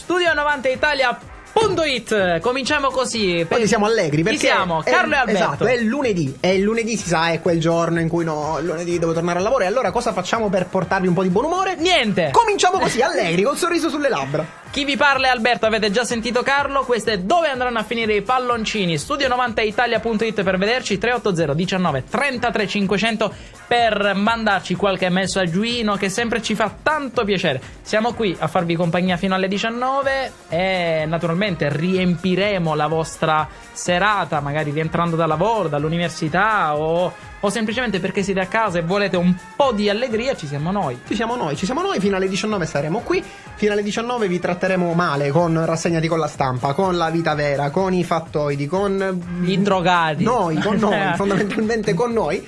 Studio90italia.it. Cominciamo così. Oggi siamo allegri perché siamo Carlo e Alberto. Esatto, è il lunedì. E il lunedì si sa, è quel giorno in cui il lunedì devo tornare al lavoro. E allora cosa facciamo per portarvi un po' di buon umore? Niente. Cominciamo così, allegri, col sorriso sulle labbra. Chi vi parla è Alberto, avete già sentito Carlo. Questo è dove andranno a finire i palloncini. Studio90italia.it per vederci. 380 19 33 500 per mandarci qualche messagguino che sempre ci fa tanto piacere. Siamo qui a farvi compagnia fino alle 19 e naturalmente riempiremo la vostra serata, magari rientrando da lavoro, dall'università o semplicemente perché siete a casa e volete un po' di allegria. Ci siamo noi. Ci siamo noi. Fino alle 19 saremo qui. Fino alle 19 vi tratteremo male con Rassegnati con la Stampa, con La Vita Vera, con i fattoidi, con i drogati. Con noi, fondamentalmente con noi.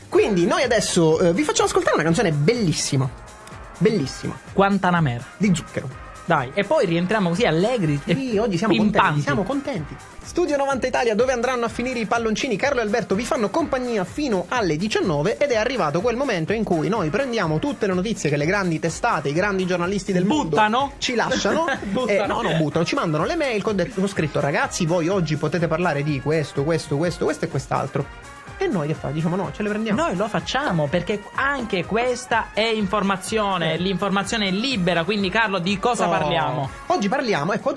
Quindi noi adesso vi facciamo ascoltare una canzone bellissima. Bellissima. Guantanamera. Di Zucchero. Dai, e poi rientriamo così allegri. Sì, oggi siamo contenti. Studio 90 Italia, dove andranno a finire i palloncini. Carlo e Alberto vi fanno compagnia fino alle 19 ed è arrivato quel momento in cui noi prendiamo tutte le notizie che le grandi testate, i grandi giornalisti del mondo ci lasciano. Buttano, ci mandano le mail con scritto: ragazzi, voi oggi potete parlare di questo e quest'altro. E noi che fa? Diciamo no, ce le prendiamo. Noi lo facciamo perché anche questa è informazione. L'informazione è libera. Quindi Carlo, di cosa parliamo? Oggi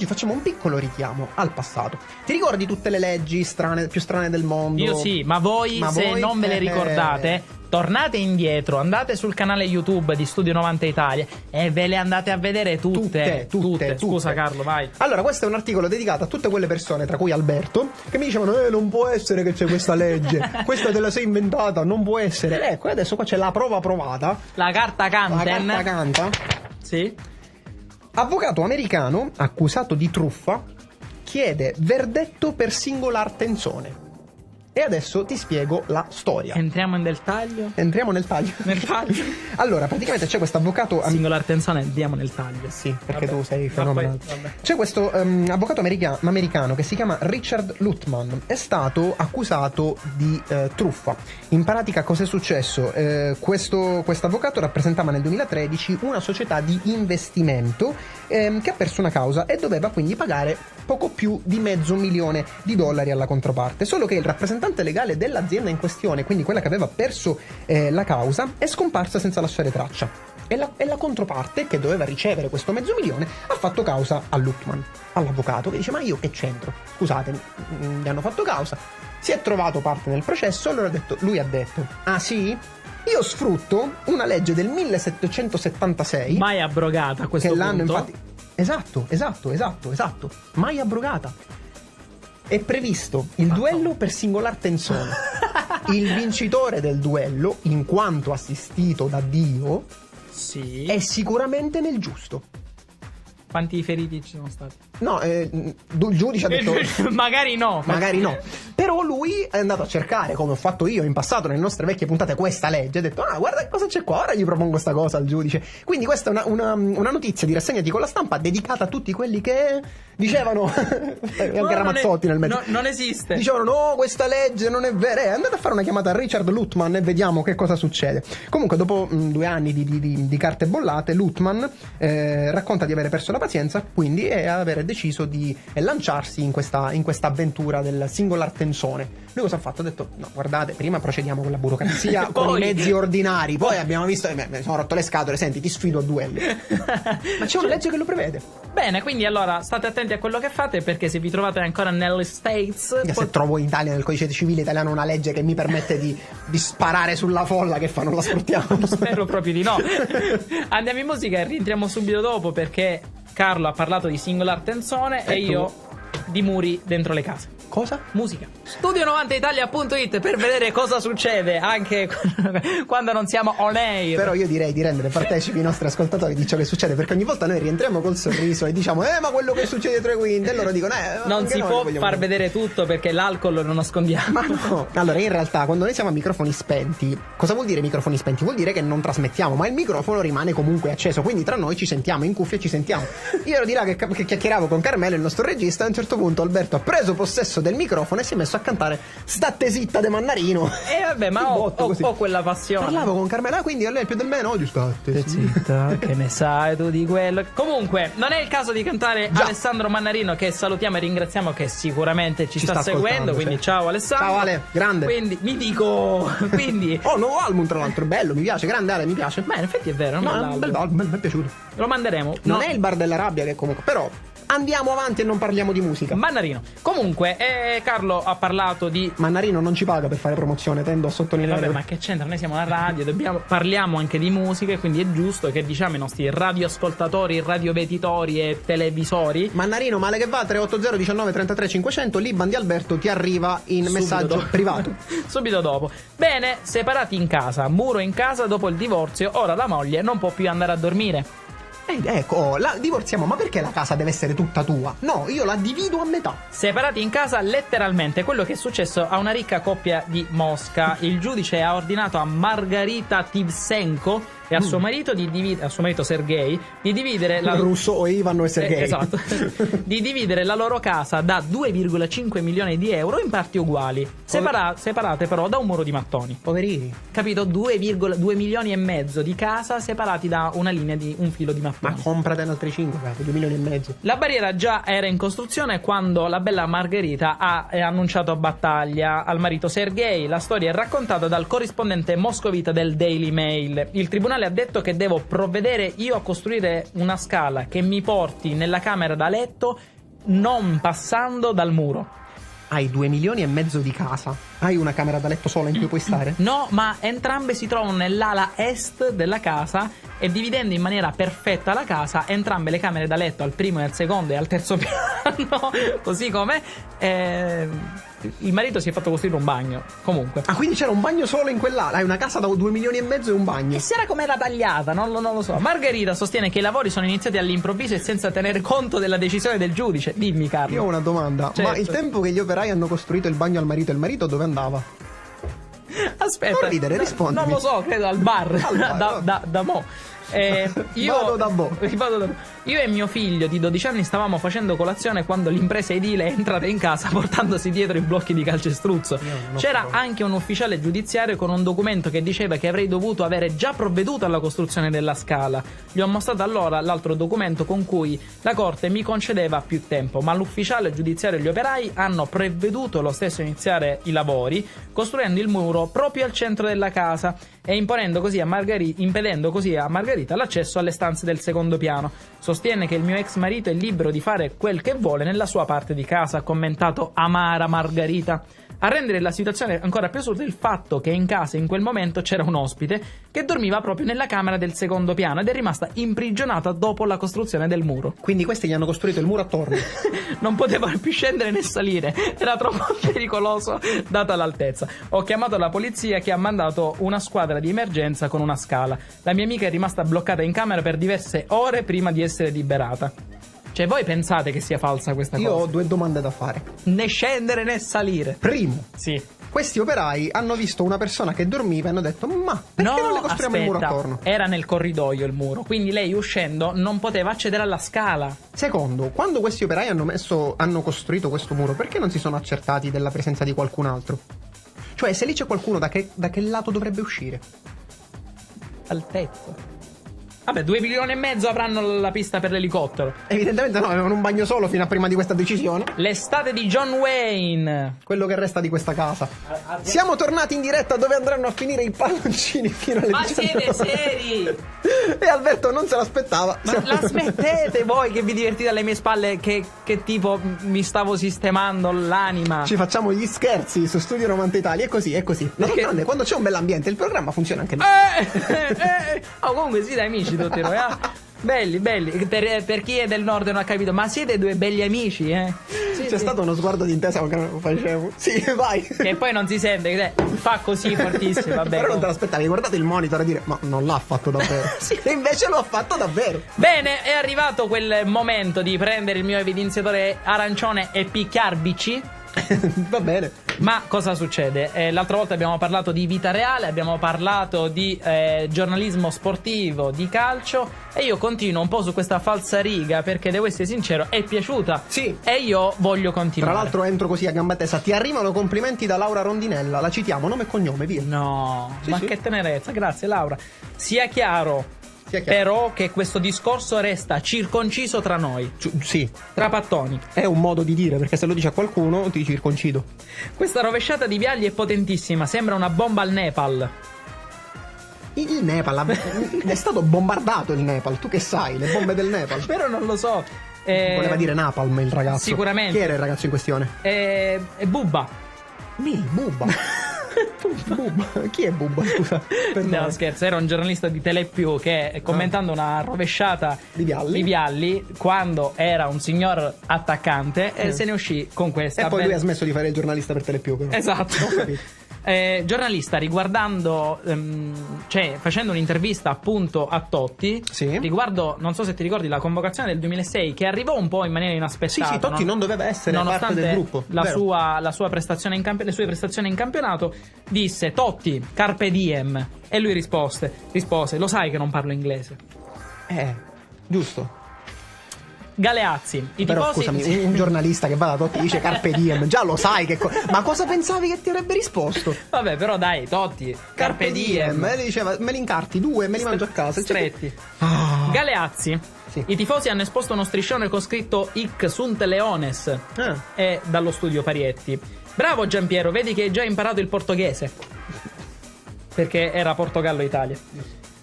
facciamo un piccolo richiamo al passato. Ti ricordi tutte le leggi più strane del mondo? Io sì, ma voi non ve le ricordate, tornate indietro, andate sul canale YouTube di Studio 90 Italia e ve le andate a vedere tutte. Scusa Carlo, vai. Allora, questo è un articolo dedicato a tutte quelle persone, tra cui Alberto, che mi dicevano non può essere che c'è questa legge, questa te la sei inventata, non può essere. Ecco, adesso qua c'è la prova provata. La carta Canten. La carta canta. Sì. Avvocato americano accusato di truffa chiede verdetto per singolar tenzone. E adesso ti spiego la storia. Entriamo nel taglio? Entriamo nel taglio. Allora, praticamente c'è questo avvocato... Singolar tensione, andiamo nel taglio. Sì, perché tu sei fenomenale. Vabbè. C'è questo avvocato americano che si chiama Richard Lutman. È stato accusato di truffa. In pratica cosa è successo? Questo avvocato rappresentava nel 2013 una società di investimento che ha perso una causa e doveva quindi pagare poco più di $500,000 alla controparte. Solo che il rappresentante legale dell'azienda in questione, quindi quella che aveva perso la causa, è scomparsa senza lasciare traccia. E la controparte, che doveva ricevere questo $500,000, ha fatto causa a Lutman, all'avvocato, che dice: ma io che c'entro? Scusate, mi hanno fatto causa. Si è trovato parte nel processo. Allora lui ha detto: ah sì? Io sfrutto una legge del 1776, mai abrogata a questo che punto. l'anno infatti esatto, mai abrogata. È previsto il duello per singolar tenzone. Il vincitore del duello, in quanto assistito da Dio, sì, è sicuramente nel giusto. Quanti feriti ci sono stati? No, il giudice ha detto magari no. Però lui è andato a cercare, come ho fatto io in passato nelle nostre vecchie puntate, questa legge. Ha detto: ah, guarda cosa c'è qua, ora gli propongo sta cosa al giudice. Quindi questa è una notizia di Rassegnati con la Stampa dedicata a tutti quelli che dicevano anche Ramazzotti nel mezzo. Non esiste. Dicevano: no, questa legge non è vera. Andate a fare una chiamata a Richard Lutman e vediamo che cosa succede. Comunque, dopo 2 anni di carte bollate, Lutman racconta di avere perso la pazienza, quindi e avere deciso di lanciarsi in questa avventura del singolar tenzone. Lui cosa ha fatto? Ha detto: no, guardate, prima procediamo con la burocrazia, con i mezzi ordinari, poi abbiamo visto, mi sono rotto le scatole, senti, ti sfido a duelli. Ma c'è una legge che lo prevede. Bene, quindi allora state attenti a quello che fate, perché se vi trovate ancora negli States, se trovo in Italia nel codice civile italiano una legge che mi permette di sparare sulla folla, che fa, non la sfruttiamo? Spero proprio di no. Andiamo in musica e rientriamo subito dopo, perché Carlo ha parlato di singolar tenzone e io di muri dentro le case. Cosa? Musica. Studio90italia.it per vedere cosa succede anche quando non siamo on air. Però io direi di rendere partecipi i nostri ascoltatori di ciò che succede, perché ogni volta noi rientriamo col sorriso e diciamo: ma quello che succede dietro le quinte. E loro dicono: non si può far vedere tutto, perché l'alcol lo nascondiamo. Ma no. Allora, in realtà, quando noi siamo a microfoni spenti, cosa vuol dire microfoni spenti? Vuol dire che non trasmettiamo, ma il microfono rimane comunque acceso, quindi tra noi ci sentiamo, in cuffia ci sentiamo. Io ero di là che chiacchieravo con Carmelo, il nostro regista. A un certo punto Alberto ha preso possesso del microfono e si è messo a cantare State zitta de Mannarino. E vabbè, ma ho quella passione. Parlavo con Carmela, quindi a lei più del meno oggi state zitta, che ne sai tu di quello. Comunque, non è il caso di cantare Alessandro Mannarino, che salutiamo e ringraziamo, che sicuramente ci sta seguendo, quindi ciao Alessandro. Ciao Ale, grande. Quindi nuovo album tra l'altro, bello, mi piace, grande Ale, mi piace. Beh, in effetti è vero, no, è un bel album, mi è piaciuto. Lo manderemo. Non è il bar della rabbia, che comunque, però andiamo avanti e non parliamo di musica. Mannarino. Comunque, Carlo ha parlato di... Mannarino non ci paga per fare promozione, tendo a sottolineare. Vabbè, ma che c'entra? Noi siamo la radio, parliamo anche di musica, quindi è giusto che diciamo ai nostri radioascoltatori, radioveditori e televisori. Mannarino, male che va, 380 19 33 500, l'Iban di Alberto ti arriva in messaggio privato. Subito dopo. Bene, separati in casa, muro in casa dopo il divorzio, ora la moglie non può più andare a dormire. Ecco, la divorziamo, ma perché la casa deve essere tutta tua? No, io la divido a metà. Separati in casa letteralmente, quello che è successo a una ricca coppia di Mosca. Il giudice ha ordinato a Margarita Tivsenko e a suo marito Sergei di dividere la russo o Ivan e Sergei. Esatto. Di dividere la loro casa da 2,5 milioni di euro in parti uguali, separate però da un muro di mattoni. Poverini. Capito? 2,2 milioni e mezzo di casa separati da una linea di un filo di mattoni. Ma comprate altri 5, 2 milioni e mezzo. La barriera già era in costruzione quando la bella Margherita ha annunciato battaglia al marito Sergei. La storia è raccontata dal corrispondente moscovita del Daily Mail. Il tribunale ha detto che devo provvedere io a costruire una scala che mi porti nella camera da letto non passando dal muro. Hai 2 milioni e mezzo di casa. Hai una camera da letto sola in cui puoi stare? No, ma entrambe si trovano nell'ala est della casa e dividendo in maniera perfetta la casa, entrambe le camere da letto al primo e al secondo e al terzo piano, così come il marito si è fatto costruire un bagno. Comunque. Ah, quindi c'era un bagno solo in quell'ala? Hai una casa da 2 milioni e mezzo e un bagno? E si era come era tagliata, non lo so. Margherita sostiene che i lavori sono iniziati all'improvviso e senza tenere conto della decisione del giudice. Dimmi, Carlo. Io ho una domanda. Certo. Ma il tempo che gli operai hanno costruito il bagno al marito, il marito dove andava? Aspetta. Non ridere, rispondi. Non lo so, credo al bar. Da mo'. Io e mio figlio di 12 anni stavamo facendo colazione quando l'impresa edile è entrata in casa portandosi dietro i blocchi di calcestruzzo. C'era anche un ufficiale giudiziario con un documento che diceva che avrei dovuto avere già provveduto alla costruzione della scala. Gli ho mostrato allora l'altro documento con cui la corte mi concedeva più tempo, ma l'ufficiale giudiziario e gli operai hanno provveduto lo stesso a iniziare i lavori, costruendo il muro proprio al centro della casa e impedendo così a Margherita l'accesso alle stanze del secondo piano. Sostiene che il mio ex marito è libero di fare quel che vuole nella sua parte di casa, ha commentato amara Margherita. A rendere la situazione ancora più assurda il fatto che in casa in quel momento c'era un ospite che dormiva proprio nella camera del secondo piano ed è rimasta imprigionata dopo la costruzione del muro. Quindi questi gli hanno costruito il muro attorno. Non poteva più scendere né salire, era troppo pericoloso data l'altezza. Ho chiamato la polizia che ha mandato una squadra di emergenza con una scala. La mia amica è rimasta bloccata in camera per diverse ore prima di essere liberata. Cioè, voi pensate che sia falsa questa cosa? Io ho 2 domande da fare. Né scendere né salire. Primo. Sì. Questi operai hanno visto una persona che dormiva e hanno detto ma perché non le costruiamo il muro attorno? Era nel corridoio il muro, quindi lei uscendo non poteva accedere alla scala. Secondo, quando questi operai hanno costruito questo muro, perché non si sono accertati della presenza di qualcun altro? Cioè, se lì c'è qualcuno, da che lato dovrebbe uscire? Al tetto. Vabbè, 2 milioni e mezzo avranno la pista per l'elicottero. Evidentemente no, avevano un bagno solo fino a prima di questa decisione. L'estate di John Wayne. Quello che resta di questa casa. Siamo tornati in diretta dove andranno a finire i palloncini fino alle 19. Ma siete seri? E Alberto non se l'aspettava. Ma la smettete voi che vi divertite alle mie spalle che tipo mi stavo sistemando l'anima. Ci facciamo gli scherzi su Studio 90 Italia. È così. D'altronde, quando c'è un bell'ambiente il programma funziona anche bene. Oh, comunque sì, dai amici tutti noi, belli. Per chi è del nord e non ha capito, ma siete 2 belli amici, Sì, C'è stato uno sguardo di intesa che non facevo. Sì, vai. Che poi non si sente, fa così fortissimo, vabbè. Però non te l'aspettavi, guardate il monitor e dire ma non l'ha fatto davvero. Sì. E invece lo ha fatto davvero. Bene, è arrivato quel momento di prendere il mio evidenziatore arancione e picchiarbici. Va bene. Ma cosa succede? L'altra volta abbiamo parlato di vita reale, abbiamo parlato di giornalismo sportivo, di calcio, e io continuo un po' su questa falsariga perché devo essere sincero, è piaciuta. Sì. E io voglio Tra continuare. l'altro entro così a gamba tesa. Ti arrivano complimenti da Laura Rondinella. La citiamo, nome e cognome, via. No, Sì, ma sì. che tenerezza, grazie Laura. Sia chiaro, però, che questo discorso resta circonciso tra noi, Sì, tra pattoni. è un modo di dire, perché se lo dici a qualcuno ti circoncido. Questa rovesciata di Vialli è potentissima, sembra una bomba al Nepal. Il Nepal è stato bombardato il Nepal. Tu che sai, le bombe del Nepal. Però non lo so. Voleva dire Napalm il ragazzo. Sicuramente. Chi era il ragazzo in questione? È Bubba. Bubba. Bubba. Chi è Bubba, scusa? No, Perdona. scherzo, era un giornalista di Telepiù che, commentando una rovesciata Di Vialli. quando era un signor attaccante, se ne uscì con questa. E poi lui ha smesso di fare il giornalista per Telepiù, però. Esatto. Ho capito. Giornalista riguardando, cioè facendo un'intervista appunto a Totti, Sì. riguardo, non so se ti ricordi, la convocazione del 2006 che arrivò un po' in maniera inaspettata. Sì, Totti non doveva essere nonostante parte del gruppo. la vero. sua prestazione in le sue prestazioni in campionato, disse: Totti, carpe diem. E lui rispose: lo sai che non parlo inglese. Giusto. Galeazzi, i Però tifosi. scusami, un giornalista che va da Totti dice Carpe Diem, già lo sai che ma cosa pensavi che ti avrebbe risposto? Vabbè, però dai, Totti, carpe diem. E diceva me li incarti due e me li mangio a casa. Stretti. Ah. Galeazzi. Sì. I tifosi hanno esposto uno striscione con scritto Hic sunt Leones e dallo studio Parietti. Bravo Giampiero, vedi che hai già imparato il portoghese. Perché era Portogallo-Italia.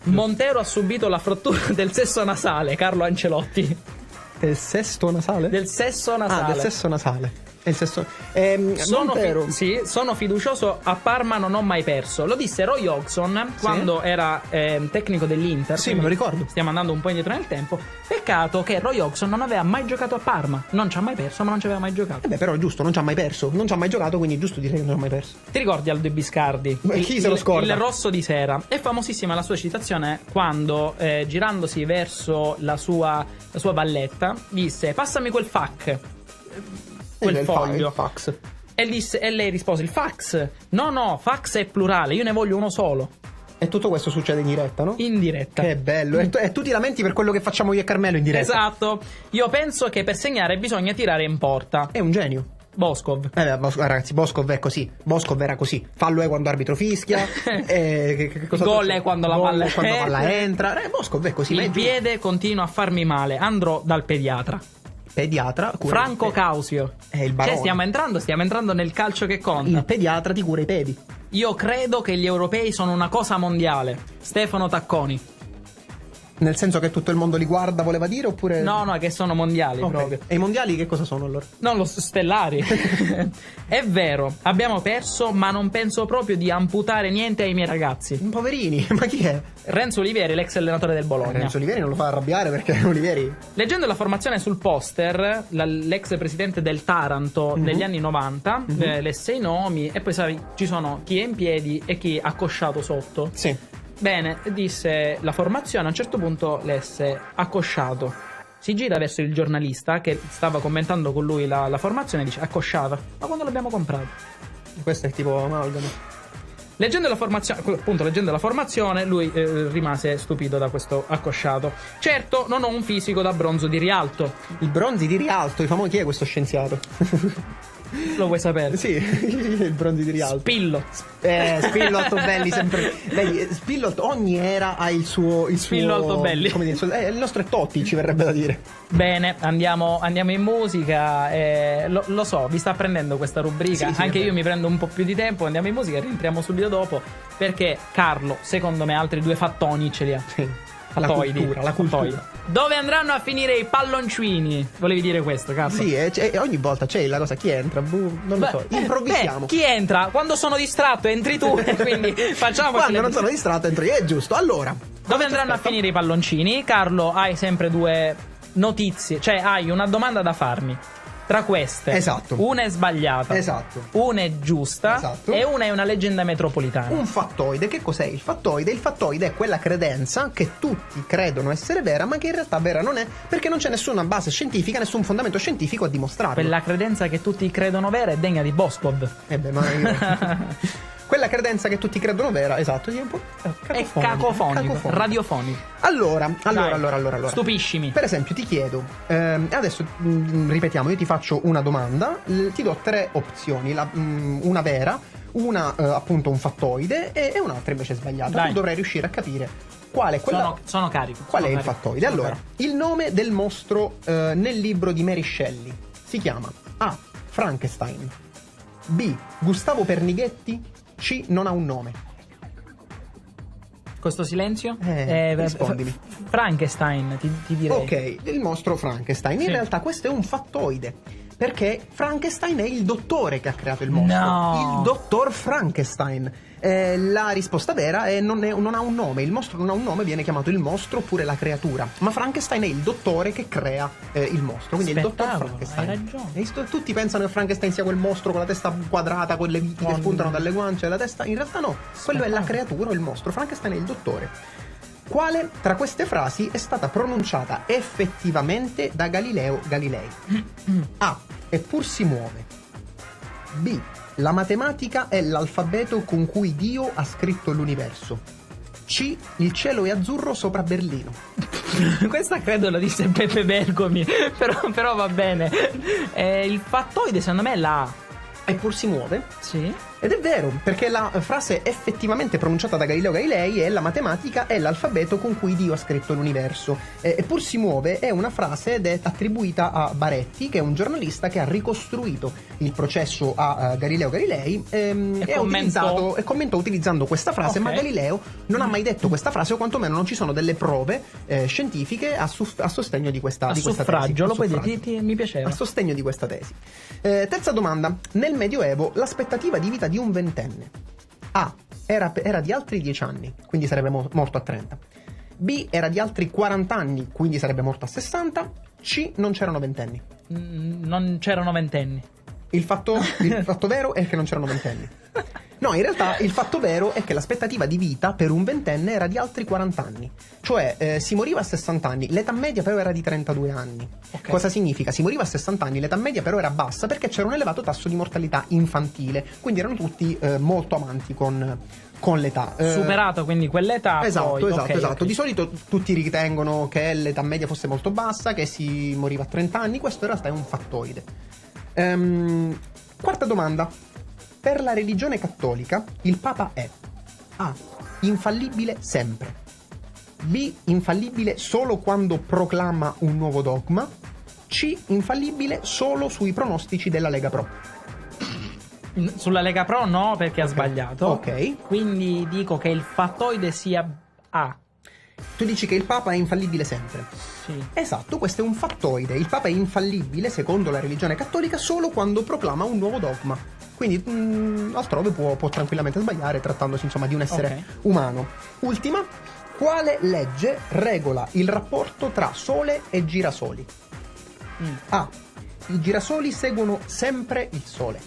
Montero ha subito la frattura del sesso nasale, Carlo Ancelotti. Del sesto nasale? Del sesso nasale. Del sesso nasale. Il sesso... Montero. sono fiducioso, a Parma non ho mai perso. Lo disse Roy Hodgson quando era tecnico dell'Inter. Sì, me lo ricordo. Stiamo andando un po' indietro nel tempo. Peccato che Roy Hodgson non aveva mai giocato a Parma. Non ci ha mai perso, ma non ci aveva mai giocato. Però è giusto, non ci ha mai perso. Non ci ha mai giocato, quindi è giusto dire che non ha mai perso. Ti ricordi Aldo Biscardi? Ma chi se lo scorda? Il rosso di sera. È famosissima la sua citazione quando, girandosi verso la sua valletta, disse: passami quel fac. Quel foglio. Il fax. E lei rispose: il fax? No, fax è plurale, io ne voglio uno solo. E tutto questo succede in diretta, no? In diretta. Che bello. E tu ti lamenti per quello che facciamo io e Carmelo in diretta. Esatto. Io penso che per segnare bisogna tirare in porta. È un genio. Boscov. Ragazzi, Boscov è così. Boscov era così. Fallo è quando arbitro fischia. Gol è quando la palla entra. Boscov è così. Il piede continua a farmi male. Andrò dal pediatra. Pediatra Franco Causio. È il barone. Cioè stiamo entrando nel calcio che conta. Il pediatra ti cura i pedi. Io credo che gli europei sono una cosa mondiale. Stefano Tacconi. Nel senso che tutto il mondo li guarda, voleva dire, oppure... No, che sono mondiali Ok. proprio. E i mondiali che cosa sono allora? Non lo stellari. È vero, abbiamo perso, ma non penso proprio di amputare niente ai miei ragazzi. Poverini, ma chi è? Renzo Olivieri, l'ex allenatore del Bologna. Renzo Olivieri non lo fa arrabbiare perché Olivieri... Leggendo la formazione sul poster, l'ex presidente del Taranto degli anni 90, lesse i nomi e poi sai, ci sono chi è in piedi e chi accosciato sotto. Sì. Bene, disse la formazione, a un certo punto lesse accosciato. Si gira verso il giornalista che stava commentando con lui la formazione e dice: accosciata. Ma quando l'abbiamo comprato? Questo è tipo amalgama. Leggendo la formazione, lui rimase stupito da questo accosciato. Certo, non ho un fisico da bronzo di Rialto. Il Bronzi di Rialto, chi è questo scienziato? Lo vuoi sapere? Sì, il Bronzi di Rialto. Spillo. Spillo Altobelli sempre. Vedi, Spillo ogni era ha il suo Spillo Altobelli. Come dire, il nostro è Totti, ci verrebbe da dire. Bene, andiamo in musica. Lo so, vi sta prendendo questa rubrica. Sì, anche io mi prendo un po' più di tempo. Andiamo in musica e rientriamo subito dopo. Perché Carlo, secondo me, altri due fattoni ce li ha. Sì. La cultura. Fattoidi. Dove andranno a finire i palloncini? Volevi dire questo, Carlo? Sì, ogni volta c'è la cosa, chi entra? Non lo so, improvvisiamo. Chi entra? Quando sono distratto entri tu. Quindi facciamo. Quando non sono distratto entro io, è giusto. Allora, dove andranno a finire i palloncini? Carlo, hai sempre due notizie. Cioè, hai una domanda da farmi. Tra queste, Esatto. una è sbagliata, Esatto. una è giusta, Esatto. e una è una leggenda metropolitana. Un fattoide, che cos'è il fattoide? Il fattoide è quella credenza che tutti credono essere vera, ma che in realtà vera non è, perché non c'è nessuna base scientifica, nessun fondamento scientifico a dimostrarlo. Quella credenza che tutti credono vera è degna di Boscov. Ma io... Quella credenza che tutti credono vera, esatto, sì, un po' È cacofonico, radiofonico. Allora. Stupiscimi. Per esempio, ti chiedo, adesso ripetiamo, io ti faccio una domanda, ti do 3 opzioni, una vera, una appunto un fattoide e un'altra invece sbagliata. Dai. Tu dovrai riuscire a capire qual è quella. Sono carico. Qual sono è il carico, fattoide? sono Allora, carico. il nome del mostro nel libro di Mary Shelley si chiama A. Frankenstein, B. Gustavo Pernighetti, C. Non ha un nome. Questo silenzio? Rispondimi. Frankenstein, ti direi. Ok, il mostro Frankenstein. In Sì. realtà questo è un fattoide, perché Frankenstein è il dottore che ha creato il mostro. No. Il dottor Frankenstein. La risposta vera è non ha un nome. Il mostro non ha un nome, viene chiamato il mostro oppure la creatura. Ma Frankenstein è il dottore che crea il mostro. Quindi il dottor Spettacolo, Frankenstein. hai ragione. E tutti pensano che Frankenstein sia quel mostro con la testa quadrata, con le viti che spuntano dalle guance e la testa. In realtà no, quello è la creatura, il mostro. Frankenstein è il dottore. Quale tra queste frasi è stata pronunciata effettivamente da Galileo Galilei? A. Eppur si muove. B. La matematica è l'alfabeto con cui Dio ha scritto l'universo. C. Il cielo è azzurro sopra Berlino. Questa credo la disse Peppe Bergomi, però va bene. Il fattoide secondo me è la A. Eppur si muove? Sì. Ed è vero, perché la frase effettivamente pronunciata da Galileo Galilei è la matematica è l'alfabeto con cui Dio ha scritto l'universo. Eppur si muove è una frase ed è attribuita a Baretti, che è un giornalista che ha ricostruito il processo a Galileo Galilei e commentò utilizzando questa frase, Ok. ma Galileo non ha mai detto questa frase, o quantomeno non ci sono delle prove scientifiche a sostegno di questa A tesi. suffragio, lo A puoi dire, suffragio. mi piaceva. A sostegno di questa tesi. Terza domanda. Nel Medioevo l'aspettativa di vita di un ventenne A. Era di altri 10 anni, quindi sarebbe morto a 30. B. Era di altri 40 anni, quindi sarebbe morto a 60. C. Non c'erano ventenni. Non c'erano ventenni. Il fatto vero è che non c'erano ventenni. No, in realtà il fatto vero è che l'aspettativa di vita per un ventenne era di altri 40 anni. Cioè si moriva a 60 anni, l'età media però era di 32 anni. Ok. Cosa significa? Si moriva a 60 anni, l'età media però era bassa perché c'era un elevato tasso di mortalità infantile, quindi erano tutti molto avanti con l'età. Superato quindi quell'età. Esatto, poi, esatto, ok, esatto. ok. Di solito tutti ritengono che l'età media fosse molto bassa, che si moriva a 30 anni, questo in realtà è un fattoide. Quarta domanda. Per la religione cattolica il Papa è A. Infallibile sempre. B. Infallibile solo quando proclama un nuovo dogma. C. Infallibile solo sui pronostici della Lega Pro. Sulla Lega Pro no, perché ha sbagliato. Ok. Quindi dico che il fattoide sia A. Tu dici che il Papa è infallibile sempre. Sì. Esatto, questo è un fattoide. Il Papa è infallibile, secondo la religione cattolica, solo quando proclama un nuovo dogma. Quindi altrove può tranquillamente sbagliare, trattandosi insomma di un essere umano. Ultima, quale legge regola il rapporto tra Sole e girasoli? A. I girasoli seguono sempre il Sole.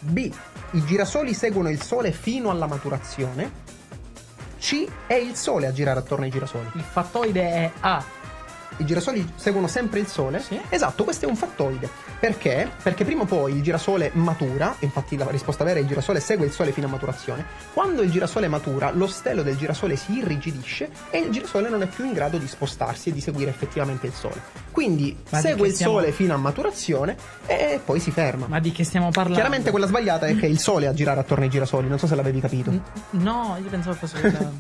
B. I girasoli seguono il Sole fino alla maturazione. C. È il Sole a girare attorno ai girasoli. Il fattoide è A. I girasoli seguono sempre il Sole? Sì. Esatto, questo è un fattoide. Perché? Perché prima o poi il girasole matura, infatti la risposta vera è il girasole segue il Sole fino a maturazione. Quando il girasole matura, lo stelo del girasole si irrigidisce e il girasole non è più in grado di spostarsi e di seguire effettivamente il Sole. Quindi Ma segue il Sole fino a maturazione e poi si ferma. Ma di che stiamo parlando? Chiaramente quella sbagliata è che è il Sole a girare attorno ai girasoli, non so se l'avevi capito. No, io pensavo fosse questa.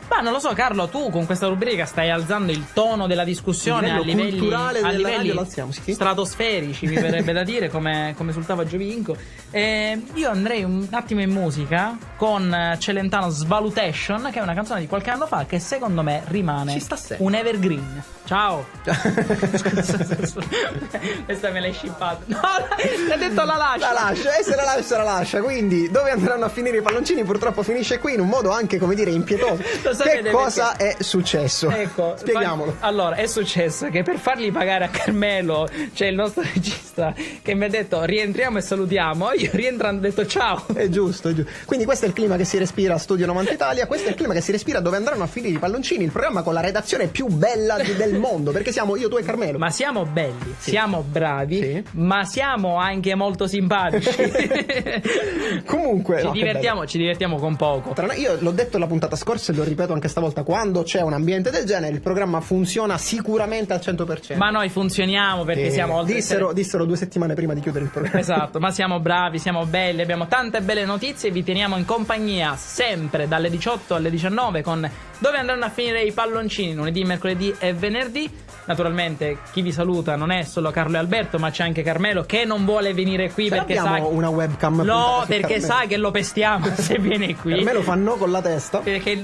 Ma non lo so, Carlo, tu con questa rubrica stai alzando il tono della discussione Il a livello livelli, culturale a della livelli radio lo alziamo, sì. stratosferici, mi verrebbe da dire, come esultava Giovinco. Io andrei un attimo in musica con Celentano Svalutation, che è una canzone di qualche anno fa che secondo me rimane Ci sta sempre. un evergreen. Ciao. Questa me l'hai scippata. No, ti ha detto la lascia. La lascia, e se la lascia, quindi dove andranno a finire i palloncini purtroppo finisce qui in un modo anche, come dire, impietoso. sapete cosa perché? è successo? Ecco, Spieghiamolo. Allora, è successo che per fargli pagare a Carmelo c'è il nostro regista che mi ha detto rientriamo e salutiamo. Io rientrando ho detto ciao. È giusto, è giusto. Quindi questo è il clima che si respira a Studio 90 Italia, questo è il clima che si respira dove andranno a finire i palloncini, il programma con la redazione più bella del mondo, perché siamo io, tu e Carmelo. Ma siamo belli, siamo bravi, Sì. ma siamo anche molto simpatici. Comunque, no, che bello. ci divertiamo con poco. Io l'ho detto la puntata scorsa e lo ripeto anche stavolta, quando c'è un ambiente del genere il programma funziona sicuramente al 100%. Ma noi funzioniamo perché siamo oltre dissero 2 settimane prima di chiudere il programma. Esatto, ma siamo bravi, siamo belli, abbiamo tante belle notizie e vi teniamo in compagnia sempre dalle 18 alle 19 con dove andranno a finire i palloncini lunedì, mercoledì e venerdì. Naturalmente chi vi saluta non è solo Carlo e Alberto, ma c'è anche Carmelo che non vuole venire qui perché sa una webcam. no, puntata su perché Carmelo. sa che lo pestiamo se viene qui. Carmelo fa no con la testa. Perché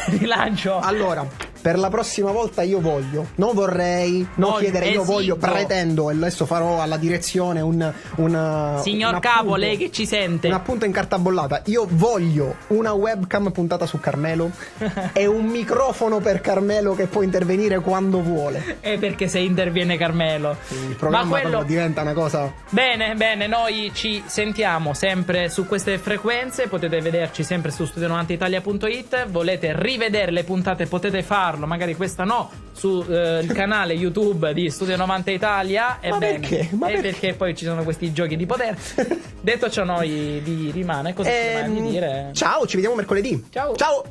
rilancio. Allora, per la prossima volta io voglio, non vorrei, non Voglio, chiedere, io voglio, esigo. pretendo, e adesso farò alla direzione un Signor Capo, lei che ci sente. un appunto in carta bollata. Io voglio una webcam puntata su Carmelo e un microfono per Carmelo che può intervenire quando vuole. È perché se interviene Carmelo. Il programma quello- diventa una cosa. Bene, noi ci sentiamo sempre su queste frequenze, potete vederci sempre su studio90italia.it, volete rivedere le puntate potete farlo, magari questa no, su il canale YouTube di Studio 90 Italia. Ma Ebbene, perché? Ma perché? perché poi ci sono questi giochi di potere. Detto ciò, noi vi rimane così di dire Ciao, ci vediamo mercoledì. Ciao. Ciao.